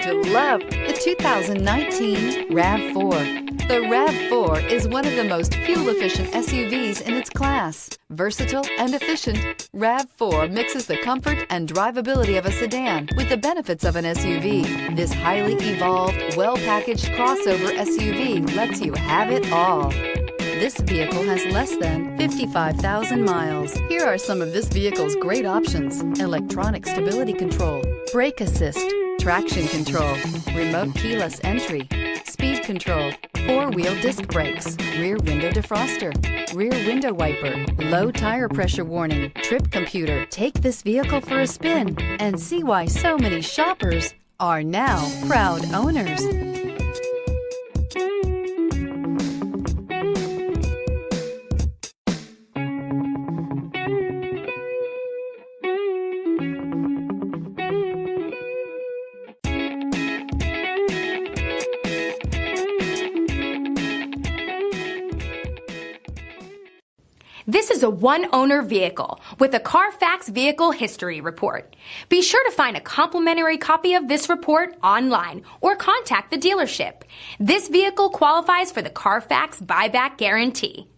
to love the 2019 RAV4. The RAV4 is one of the most fuel-efficient SUVs in its class. Versatile and efficient, RAV4 mixes the comfort and drivability of a sedan with the benefits of an SUV. This highly evolved, well-packaged crossover SUV lets you have it all. This vehicle has less than 55,000 miles. Here are some of this vehicle's great options: electronic stability control, brake assist, traction control, remote keyless entry, speed control, four-wheel disc brakes, rear window defroster, rear window wiper, low tire pressure warning, trip computer. Take this vehicle for a spin and see why so many shoppers are now proud owners. This is a one-owner vehicle with a CARFAX Vehicle History Report. Be sure to find a complimentary copy of this report online or contact the dealership. This vehicle qualifies for the CARFAX Buyback Guarantee.